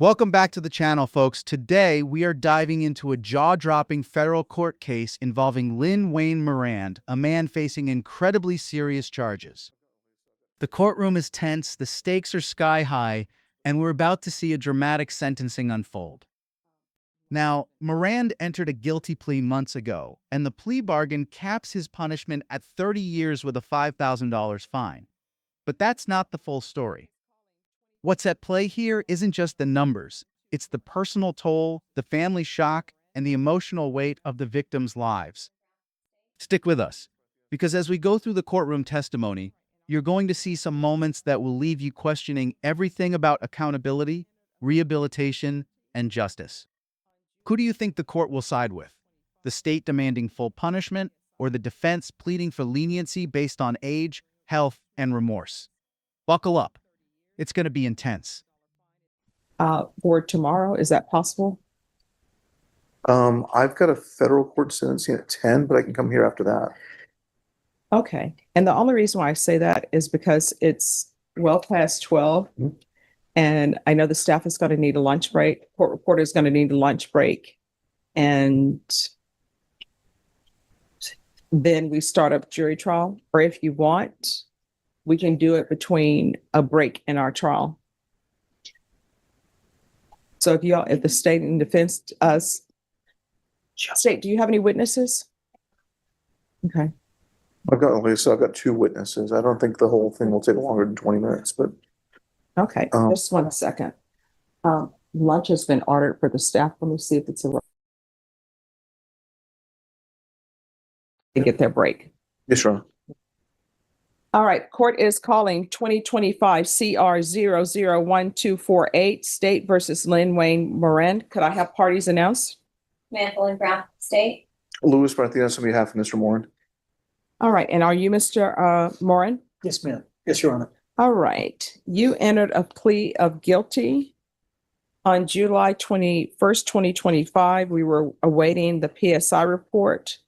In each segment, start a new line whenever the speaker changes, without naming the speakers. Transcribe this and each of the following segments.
Welcome back to the channel, folks. Today, we are diving into a jaw-dropping federal court case involving Lynn Wayne Morand, a man facing incredibly serious charges. The courtroom is tense, the stakes are sky high, and we're about to see a dramatic sentencing unfold. Now, Morand entered a guilty plea months ago, and the plea bargain caps his punishment at 30 years with a $5,000 fine. But that's not the full story. What's at play here isn't just the numbers, it's the personal toll, the family shock, and the emotional weight of the victims' lives. Stick with us, because as we go through the courtroom testimony, you're going to see some moments that will leave you questioning everything about accountability, rehabilitation, and justice. Who do you think the court will side with? The state demanding full punishment, or the defense pleading for leniency based on age, health, and remorse? Buckle up. It's going to be intense.
For tomorrow, is that possible?
I've got a federal court sentencing at 10, but I can come here after that.
Okay. And the only reason why I say that is because it's well past 12.
Mhm.
And I know the staff is going to need a lunch break. Court reporter is going to need a lunch break. And then we start up jury trial. Or if you want, we can do it between a break in our trial. So if the state and defense, state, do you have any witnesses? Okay.
I've got two witnesses. I don't think the whole thing will take longer than 20 minutes, but
Okay, just 1 second. Lunch has been ordered for the staff. Let me see if it's a to get their break.
yes, Your Honor.
All right, court is calling 2025 CR 001248, State versus Lynn Wayne Morand. Could I have parties announced?
Mantle and Brown, State.
Louis Martinez on behalf of Mr. Morin.
All right, and are you Mr. Morand?
Yes, ma'am. Yes, Your Honor.
All right, you entered a plea of guilty on July 21st, 2025. We were awaiting the PSI report.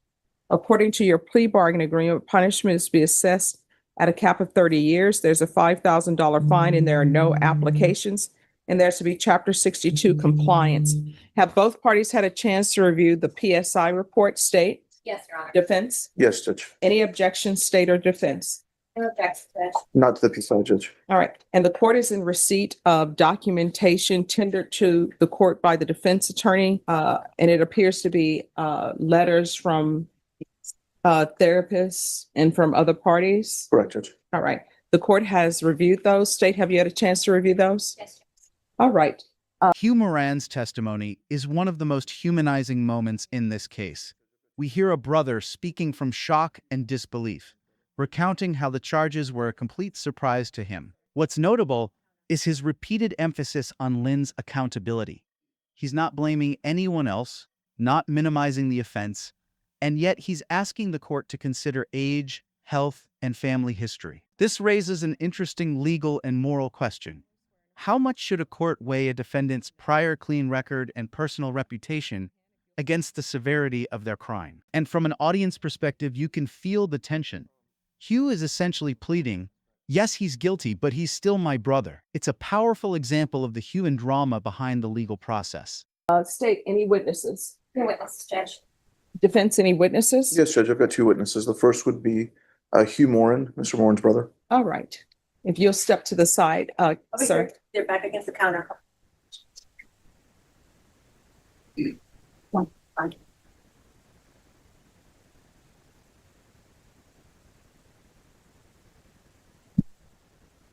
According to your plea bargain agreement, punishment is to be assessed at a cap of 30 years. There's a $5,000 fine and there are no applications. And there's to be Chapter 62 compliance. Have both parties had a chance to review the PSI report, state,
Yes, Your Honor.
defense?
Yes, Judge.
Any objections, state or defense?
No objections, Judge.
Not to the PSI, Judge.
All right, and the court is in receipt of documentation tendered to the court by the defense attorney. And it appears to be letters from therapists and from other parties.
Correct, Judge.
All right, the court has reviewed those. State, have you had a chance to review those?
Yes, Judge.
All right,
Hugh Morand's testimony is one of the most humanizing moments in this case. We hear a brother speaking from shock and disbelief, recounting how the charges were a complete surprise to him. What's notable is his repeated emphasis on Lynn's accountability. He's not blaming anyone else, not minimizing the offense, and yet he's asking the court to consider age, health, and family history. This raises an interesting legal and moral question. How much should a court weigh a defendant's prior clean record and personal reputation against the severity of their crime? And from an audience perspective, you can feel the tension. Hugh is essentially pleading, yes, he's guilty, but he's still my brother. It's a powerful example of the human drama behind the legal process.
state, any witnesses?
No witness, Judge.
Defense, any witnesses?
Yes, Judge. I've got two witnesses. The first would be Hugh Morin, Mr. Morin's brother.
All right, if you'll step to the side, sir.
Here. They're back against the counter.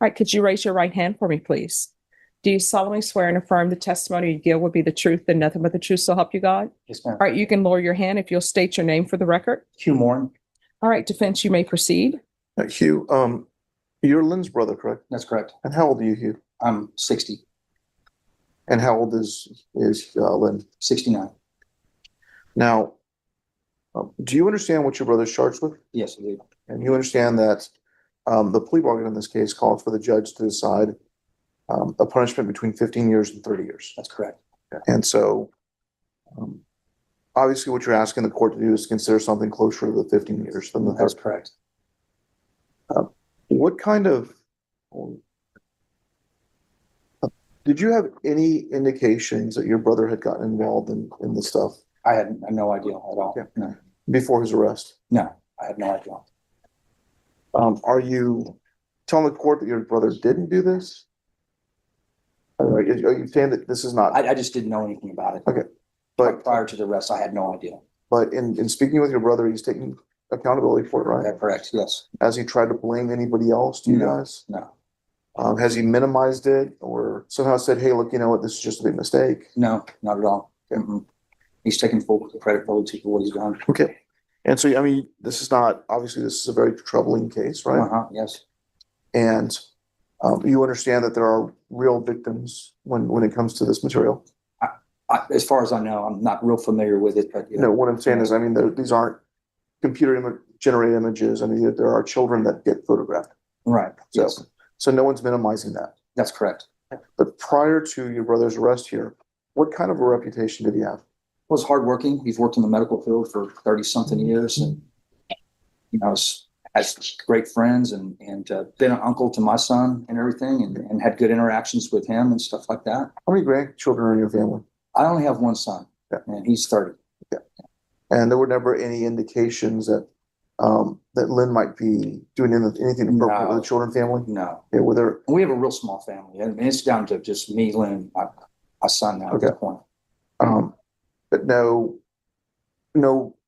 All right, could you raise your right hand for me, please? Do you solemnly swear and affirm the testimony you give will be the truth and nothing but the truth, so help you God?
Yes, ma'am.
All right, you can lower your hand if you'll state your name for the record.
Hugh Morin.
All right, defense, you may proceed.
Hugh, you're Lynn's brother, correct?
That's correct.
And how old are you, Hugh?
I'm 60,
And how old is Lynn?
69.
Now, do you understand what your brother's charged with?
Yes, I do.
And you understand that the plea bargain in this case called for the judge to decide a punishment between 15 years and 30 years.
That's correct.
And so, obviously, what you're asking the court to do is consider something closer to the 15 years than the
That's
30.
correct.
What kind of Did you have any indications that your brother had gotten involved in this stuff
I had no idea at all.
Yeah.
No,
before his arrest?
no, I had no idea.
Are you telling the court that your brother didn't do this? Are you saying that this is not,
I just didn't know anything about it.
Okay. but,
Prior to the arrest, I had no idea.
but in speaking with your brother, he's taking accountability for it, right?
That's correct, yes.
Has he tried to blame anybody else to you
No.
guys?
No,
Has he minimized it or somehow said, hey, look, you know what, this is just a big mistake?
no, not at all. Mm-mm. He's taking full credibility for what he's done.
Okay. And so, I mean, this is not, obviously, this is a very troubling case, right?
Uh-huh, yes,
And you understand that there are real victims when it comes to this material.
as far as I know, I'm not real familiar with it, but.
No, what I'm saying is, I mean, these aren't generated images. I mean, there are children that get photographed.
Right,
So,
yes,
so no one's minimizing that.
that's correct.
But prior to your brother's arrest here, what kind of a reputation did he have?
Was hardworking. He's worked in the medical field for 30-something years, and has great friends and been an uncle to my son and everything, and had good interactions with him and stuff like that.
How many grandchildren are in your family?
I only have one son,
Yeah.
and he's 30.
And there were never any indications that that Lynn might be doing anything appropriate
No.
with the children family?
No,
Yeah, were there,
we have a real small family. I mean, it's down to just me, Lynn, my son now at this point.
but no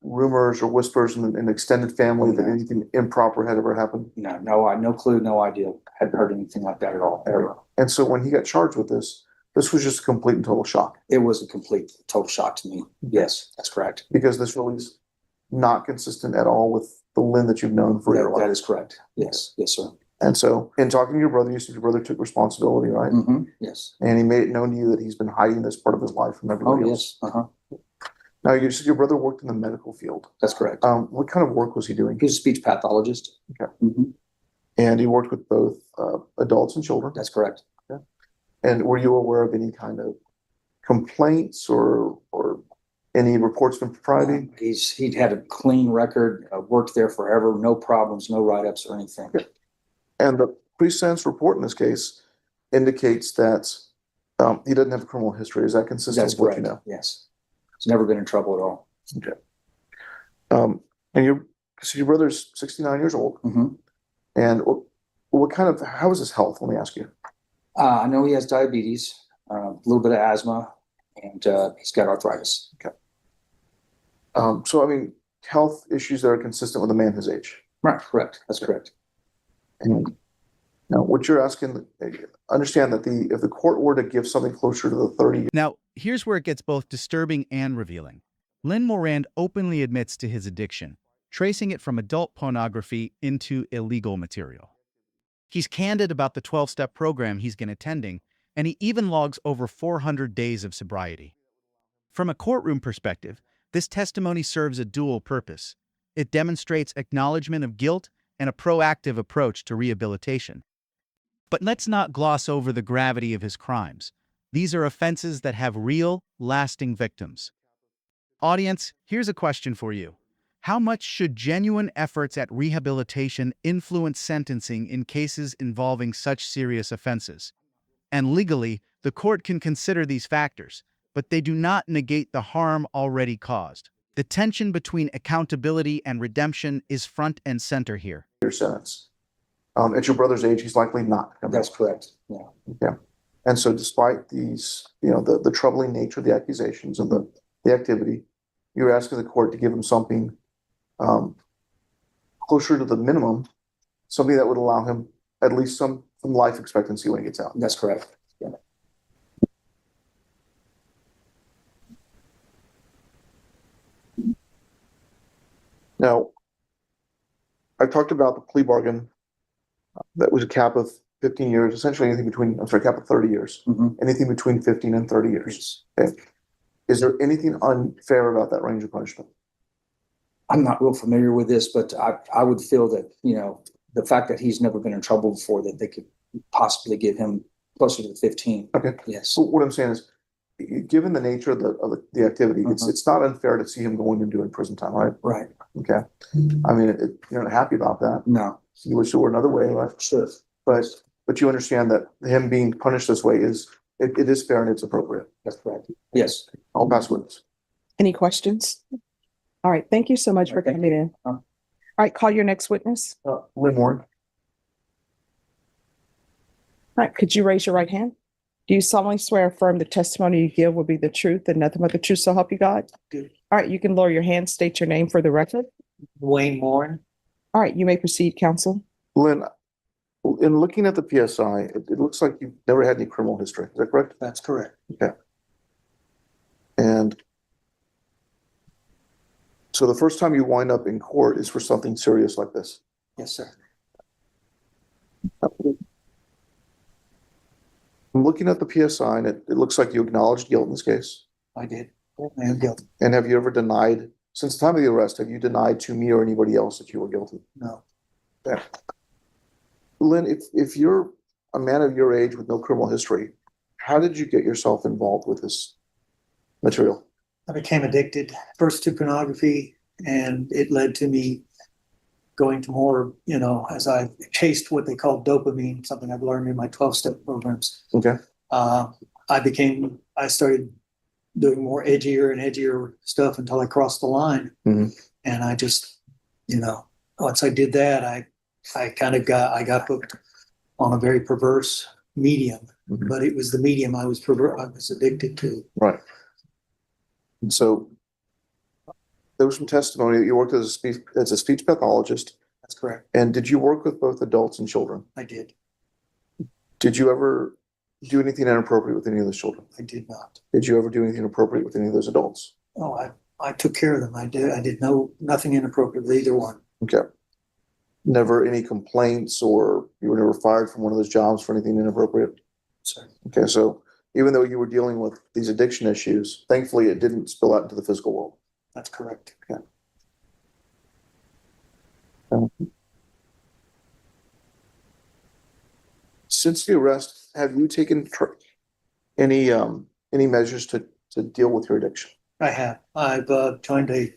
rumors or whispers in the extended family that
No.
anything improper had ever happened?
No clue, no idea. Hadn't heard anything like that at all. Ever.
And so when he got charged with this was just a complete and total shock,
It was a complete, total shock to me. Yes, that's correct.
because this really is not consistent at all with the Lynn that you've known for your
That
life.
is correct. Yes, yes, sir.
And so in talking to your brother, you said your brother took responsibility, right?
Mm-hmm. Yes.
And he made it known to you that he's been hiding this part of his life from
Oh,
everybody else.
yes. Uh-huh.
Now, you said your brother worked in the medical field.
That's correct.
What kind of work was he doing?
He's a speech pathologist.
Okay.
Mhm.
And he worked with both adults and children.
That's correct.
And were you aware of any kind of complaints or any reports of impropriety?
He'd had a clean record, worked there forever, no problems, no write-ups or anything.
Yeah. And the pre-sentence report in this case indicates that he doesn't have a criminal history. Is that consistent
That's
with what you
correct.
know?
Yes. He's never been in trouble at all.
And your brother's 69 years old.
Mhm.
And how is his health? Let me ask you.
I know he has diabetes, a little bit of asthma, and he's got arthritis.
So, I mean, health issues that are consistent with a man his age.
Right, correct. That's correct.
And now what you're asking, understand that if the court were to give something closer to the 30.
Now, here's where it gets both disturbing and revealing. Lynn Morand openly admits to his addiction, tracing it from adult pornography into illegal material. He's candid about the 12-step program he's been attending, and he even logs over 400 days of sobriety. From a courtroom perspective, this testimony serves a dual purpose. It demonstrates acknowledgement of guilt and a proactive approach to rehabilitation. But let's not gloss over the gravity of his crimes. These are offenses that have real, lasting victims. Audience, here's a question for you. How much should genuine efforts at rehabilitation influence sentencing in cases involving such serious offenses? And legally, the court can consider these factors, but they do not negate the harm already caused. The tension between accountability and redemption is front and center here.
Year sentence. At your brother's age, he's likely not.
That's correct. Yeah.
Yeah. And so despite these, the troubling nature of the accusations and the activity, you're asking the court to give him something closer to the minimum, something that would allow him at least some life expectancy when he gets out.
That's correct. Yeah.
Now, I've talked about the plea bargain that was a cap of 15 years, essentially anything between, cap of 30 years,
Mhm.
anything between 15 and 30 years.
Yes.
Okay. Is there anything unfair about that range of punishment?
I'm not real familiar with this, but I would feel that, the fact that he's never been in trouble before, that they could possibly give him closer to 15.
Okay.
Yes.
So what I'm saying is, given the nature of the activity, it's not unfair to see him going and doing prison time, right?
Right.
Okay. I mean, you're not happy about that.
No.
You wish there were another way, right?
Sure.
But you understand that him being punished this way is it is fair and it's appropriate.
That's correct. Yes.
I'll pass witness.
Any questions? All right, thank you so much for
Thank
coming in. All right, call your next witness.
Lynn Warren.
All right, could you raise your right hand? Do you solemnly swear or affirm the testimony you give will be the truth and nothing but the truth, so help you God?
Do.
All right, you can lower your hand, state your name for the record.
Wayne Moore.
All right, you may proceed, counsel.
Lynn, in looking at the PSI, it looks like you've never had any criminal history. Is that correct?
That's correct.
And so the first time you wind up in court is for something serious like this.
Yes, sir.
I'm looking at the PSI and it looks like you acknowledged guilt in this case.
I did. I am guilty.
And have you ever denied, since the time of the arrest, have you denied to me or anybody else that you were guilty?
No.
Yeah. Lynn, if you're a man of your age with no criminal history, how did you get yourself involved with this material?
I became addicted first to pornography, and it led to me going to more, as I chased what they call dopamine, something I've learned in my 12-step programs.
Okay.
I started doing more edgier and edgier stuff until I crossed the line.
Mhm.
And I just, once I did that, I got hooked on a very perverse medium,
Mhm.
but it was the medium I was addicted to.
Right. And so there was some testimony that you worked as a speech pathologist.
That's correct.
And did you work with both adults and children?
I did.
Did you ever do anything inappropriate with any of those children?
I did not.
Did you ever do anything inappropriate with any of those adults?
Oh, I took care of them. I did nothing inappropriate with either one.
Okay. Never any complaints, or you were never fired from one of those jobs for anything inappropriate?
So
Okay, so even though you were dealing with these addiction issues, thankfully it didn't spill out into the physical world.
that's correct.
Since the arrest, have you taken any measures to deal with your addiction?
I have. I've joined a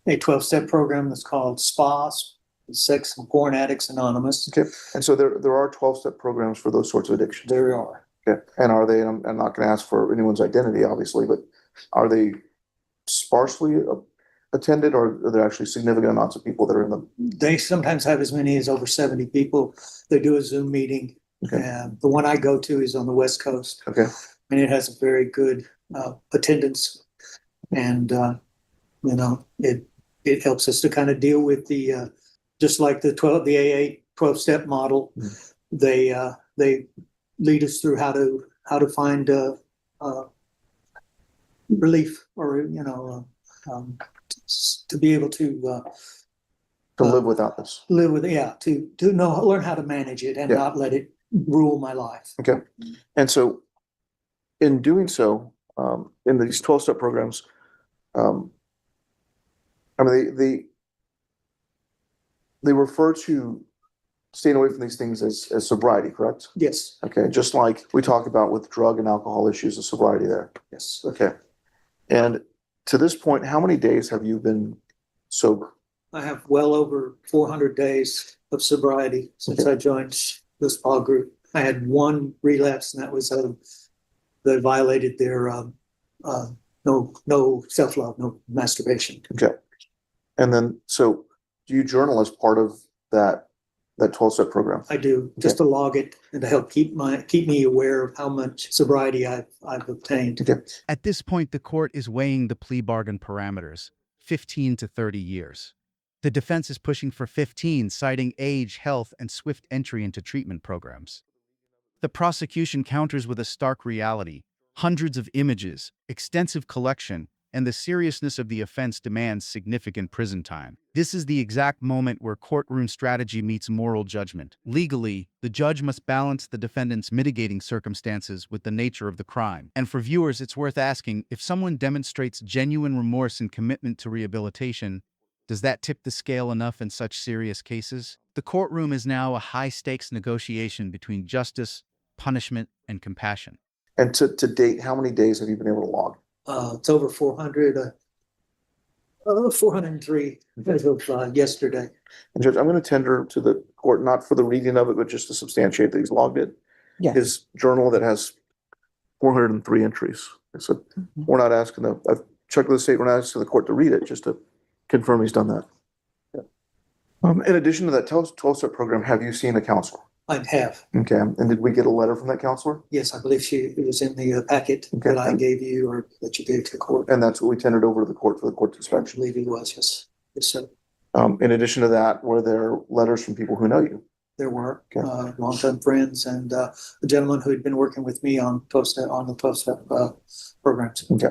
12-step program that's called SPAS, Sex and Porn Addicts Anonymous.
Okay, and so there are 12-step programs for those sorts of addictions.
There are.
Okay, and are they? And I'm not going to ask for anyone's identity, obviously, but are they sparsely attended, or are there actually significant amounts of people that are in them?
They sometimes have as many as over 70 people. They do a Zoom meeting.
Okay.
And the one I go to is on the West Coast,
Okay,
and it has a very good attendance. And, it helps us to kind of deal with the, just like the AA 12-step model.
Mhm.
They lead us through how to find relief, or, to be able to
live without this.
live with, learn how to manage it and
Yeah.
not let it rule my life.
Okay, and so in doing so, in these 12-step programs, they refer to staying away from these things as sobriety, correct?
Yes,
Okay, just like we talk about with drug and alcohol issues of sobriety there.
yes.
Okay, and to this point, how many days have you been sober?
I have well over 400 days of sobriety since
Okay.
I joined the spa group. I had one relapse, and that was that violated their no self-love, no masturbation.
Okay, and then so do you journal as part of that 12-step program?
I do, just to log it and to help keep me aware of how much sobriety I've obtained.
Okay.
At this point, the court is weighing the plea bargain parameters, 15 to 30 years. The defense is pushing for 15, citing age, health, and swift entry into treatment programs. The prosecution counters with a stark reality. Hundreds of images, extensive collection, and the seriousness of the offense demands significant prison time. This is the exact moment where courtroom strategy meets moral judgment. Legally, the judge must balance the defendant's mitigating circumstances with the nature of the crime. And for viewers, it's worth asking, if someone demonstrates genuine remorse and commitment to rehabilitation, does that tip the scale enough in such serious cases? The courtroom is now a high-stakes negotiation between justice, punishment, and compassion.
And to date, how many days have you been able to log?
It's over 400, 403 as of yesterday.
And Judge, I'm going to tender to the court, not for the reading of it, but just to substantiate that he's logged it.
Yes.
His journal that has 403 entries. So we're not asking I've checked with the state, we're not asking the court to read it, just to confirm he's done that. In addition to that 12-step program, have you seen a counselor?
I have.
Okay, and did we get a letter from that counselor?
Yes, I believe it was in the packet
Okay.
that I gave you or that you gave to the court.
And that's what we tendered over to the court for the court
I
inspection.
believe it was, yes. Yes, sir.
In addition to that, were there letters from people who know you?
There were
Okay.
longtime friends and a gentleman who had been working with me on the 12-step programs.
Okay.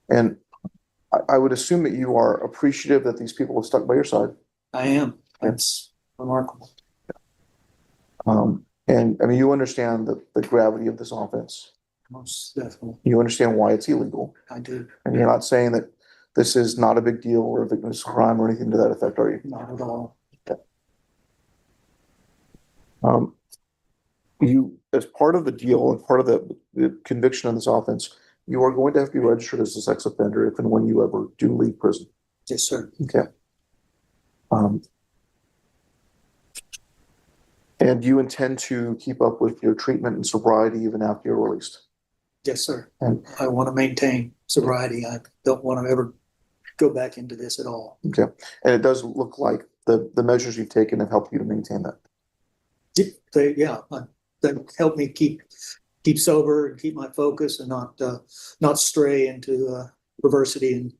And I would assume that you are appreciative that these people have stuck by your side.
I am. That's remarkable.
And I mean, you understand the gravity of this offense.
Most definitely.
You understand why it's illegal.
I do.
And you're not saying that this is not a big deal or a victimless crime or anything to that effect, are you?
Not at all.
You, as part of the deal and part of the conviction on this offense, you are going to have to be registered as a sex offender if and when you ever do leave prison.
Yes, sir.
Okay. And you intend to keep up with your treatment and sobriety even after you're released?
Yes, sir.
And-
I want to maintain sobriety. I don't want to ever go back into this at all.
Okay. And it does look like the measures you've taken have helped you to maintain that.
They help me keep sober and keep my focus and not stray into perversity. And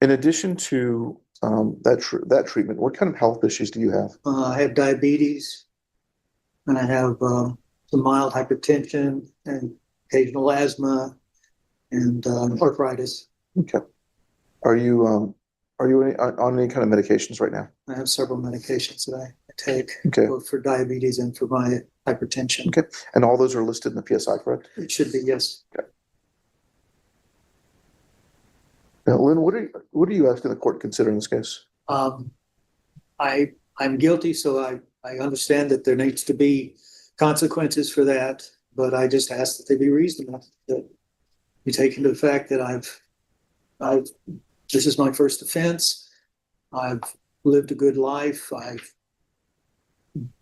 In addition to that treatment, what kind of health issues do you have?
I have diabetes, and I have some mild hypertension and occasional asthma and arthritis.
Okay. Are you on any kind of medications right now?
I have several medications that I take,
Okay.
both for diabetes and for my hypertension.
Okay. And all those are listed in the PSI, correct?
It should be, yes.
Now, Lynn, what are you asking the court to consider in this case?
I'm guilty, so I understand that there needs to be consequences for that, but I just ask that they be reasonable, that you take into the fact that this is my first offense. I've lived a good life. I've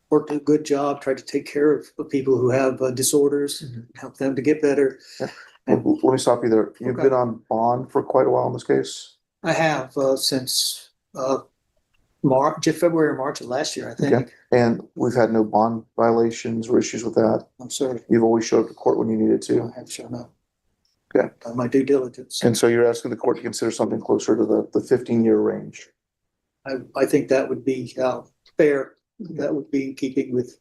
worked a good job, tried to take care of people who have disorders and help them to get better.
Yeah. Let me stop you there. You've
Okay.
been on bond for quite a while in this case.
I have since February or March of last year, I think.
Okay. And we've had no bond violations or issues with that.
I'm sorry.
You've always showed up to court when you needed to.
I have shown up.
Okay.
Done my due diligence.
And so you're asking the court to consider something closer to the 15-year range.
I think that would be fair. That would be in keeping with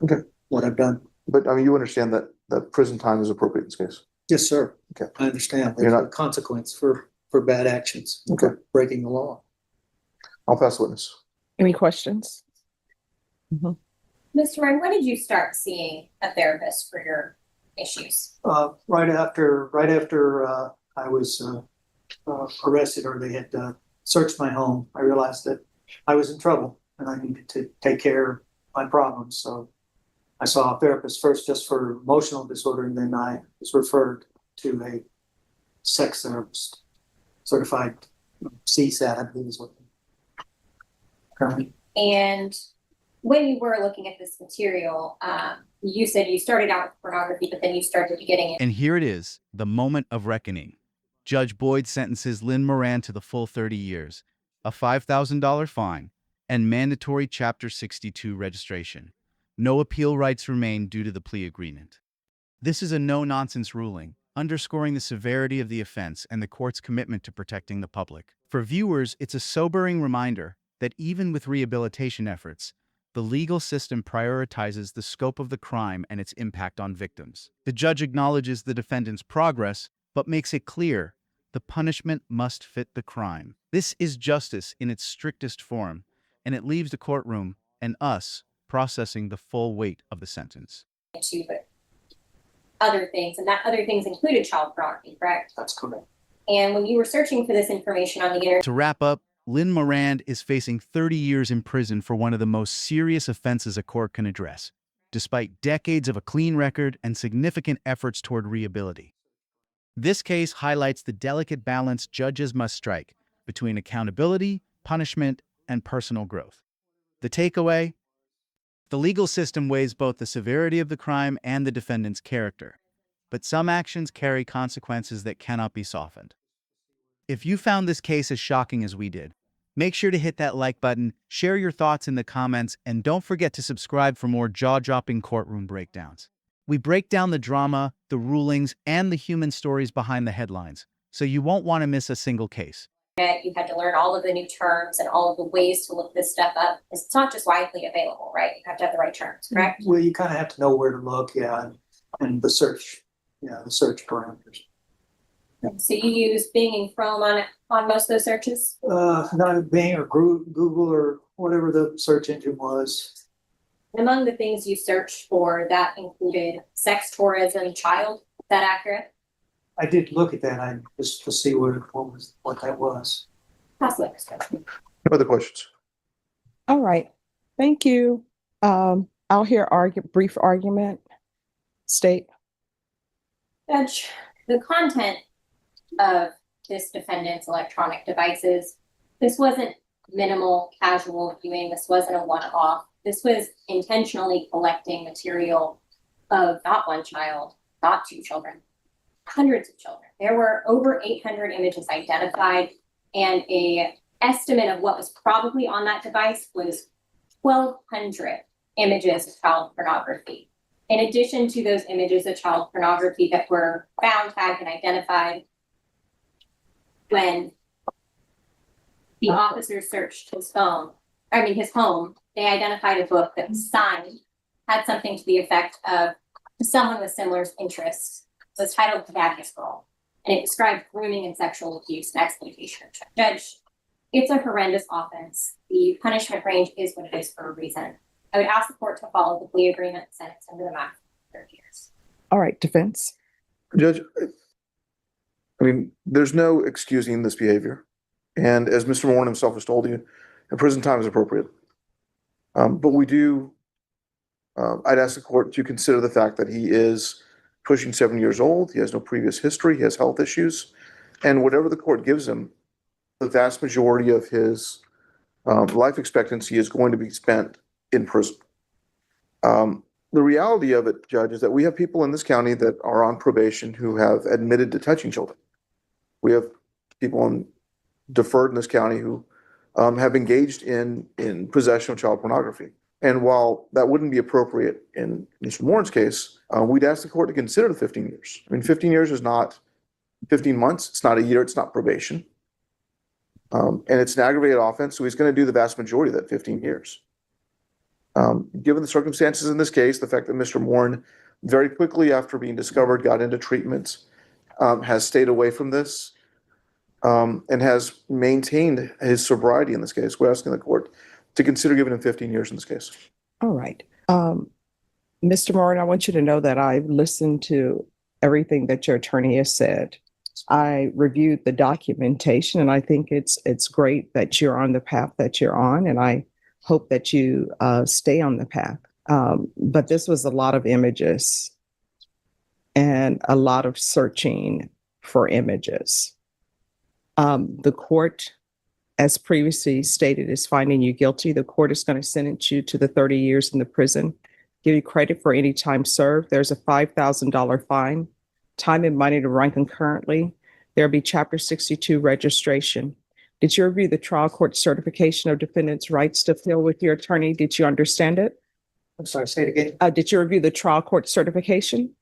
Okay.
what I've done.
But I mean, you understand that prison time is appropriate in this case.
Yes, sir.
Okay.
I understand.
You're
There's
not-
a consequence for bad actions,
Okay.
for breaking the law.
I'll pass the witness.
Any questions?
Mr. Ryan, when did you start seeing a therapist for your issues?
Right after I was arrested, or they had searched my home, I realized that I was in trouble and I needed to take care of my problems. So I saw a therapist first just for emotional disorder, and then I was referred to a sex therapist, certified CSAT, I believe is what. Currently.
And when you were looking at this material, you said you started out with pornography, but then you started getting it.
And here it is, the moment of reckoning. Judge Boyd sentences Lynn Moran to the full 30 years, a $5,000 fine, and mandatory Chapter 62 registration. No appeal rights remain due to the plea agreement. This is a no-nonsense ruling, underscoring the severity of the offense and the court's commitment to protecting the public. For viewers, it's a sobering reminder that even with rehabilitation efforts, the legal system prioritizes the scope of the crime and its impact on victims. The judge acknowledges the defendant's progress, but makes it clear the punishment must fit the crime. This is justice in its strictest form, and it leaves the courtroom and us processing the full weight of the sentence.
Into but other things, and that other things included child pornography, correct?
That's correct.
And when you were searching for this information on the internet,
To wrap up, Lynn Moran is facing 30 years in prison for one of the most serious offenses a court can address, despite decades of a clean record and significant efforts toward rehabilitation. This case highlights the delicate balance judges must strike between accountability, punishment, and personal growth. The takeaway? The legal system weighs both the severity of the crime and the defendant's character. but some actions carry consequences that cannot be softened. If you found this case as shocking as we did, make sure to hit that like button, share your thoughts in the comments, and don't forget to subscribe for more jaw-dropping courtroom breakdowns. We break down the drama, the rulings, and the human stories behind the headlines, so you won't want to miss a single case.
You had to learn all of the new terms and all of the ways to look this stuff up. It's not just widely available, right? You have to have the right terms, correct?
Well, you kind of have to know where to look, yeah, and the search parameters.
So you use Bing and Chrome on most of those searches?
Not Bing or Google or whatever the search engine was.
Among the things you searched for, that included sex tourism, child. Is that accurate?
I did look at that, just to see what that was.
Possibly.
No other questions?
All right, thank you. I'll hear brief argument. State.
Judge, the content of this defendant's electronic devices, this wasn't minimal casual viewing. This wasn't a one-off. This was intentionally collecting material of not one child, not two children, hundreds of children. There were over 800 images identified, and an estimate of what was probably on that device was 1,200 images of child pornography. In addition to those images of child pornography that were found, tagged, and identified, when the officers searched his home, they identified a book that was signed, had something to the effect of someone with similar interests. It was titled Daddy's Girl, and it described grooming and sexual abuse and exploitation. Judge, it's a horrendous offense. The punishment range is what it is for a reason. I would ask the court to follow the plea agreement sentence under the max 30 years.
All right, defense.
Judge, I mean, there's no excusing this behavior. And as Mr. Warren himself has told you, prison time is appropriate. But we do, I'd ask the court to consider the fact that he is pushing 7 years old. He has no previous history. He has health issues. And whatever the court gives him, the vast majority of his life expectancy is going to be spent in prison. The reality of it, Judge, is that we have people in this county that are on probation who have admitted to touching children. We have people deferred in this county who have engaged in possession of child pornography. And while that wouldn't be appropriate in Mr. Warren's case, we'd ask the court to consider the 15 years. I mean, 15 years is not 15 months. It's not a year. It's not probation. And it's an aggravated offense, so he's going to do the vast majority of that 15 years. Given the circumstances in this case, the fact that Mr. Warren very quickly after being discovered got into treatment, has stayed away from this, and has maintained his sobriety in this case, we're asking the court to consider giving him 15 years in this case.
All right. Mr. Moran, I want you to know that I've listened to everything that your attorney has said. I reviewed the documentation, and I think it's great that you're on the path that you're on, and I hope that you stay on the path. But this was a lot of images and a lot of searching for images. The court, as previously stated, is finding you guilty. The court is going to sentence you to the 30 years in the prison, give you credit for any time served. There's a $5,000 fine, time and money to run concurrently. There'll be Chapter 62 registration. Did you review the trial court certification of defendant's rights to appeal with your attorney? Did you understand it?
I'm sorry, say it again.
Did you review the trial court certification?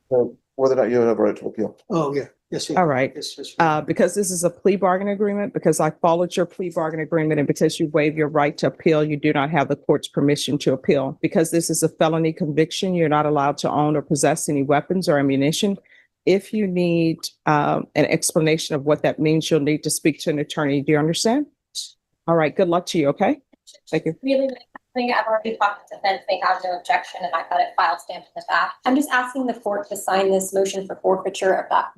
Whether or not you have a right to appeal.
Oh, yeah. Yes, yeah.
All right.
Yes.
Because this is a plea bargain agreement, because I followed your plea bargain agreement, and because you waive your right to appeal, you do not have the court's permission to appeal. Because this is a felony conviction, you're not allowed to own or possess any weapons or ammunition. If you need an explanation of what that means, you'll need to speak to an attorney. Do you understand? All right. Good luck to you. Okay. Thank you.
Really, I think I've already talked to defense. They have no objection, and I got it file stamped in the back. I'm just asking the court to sign this motion for forfeiture of that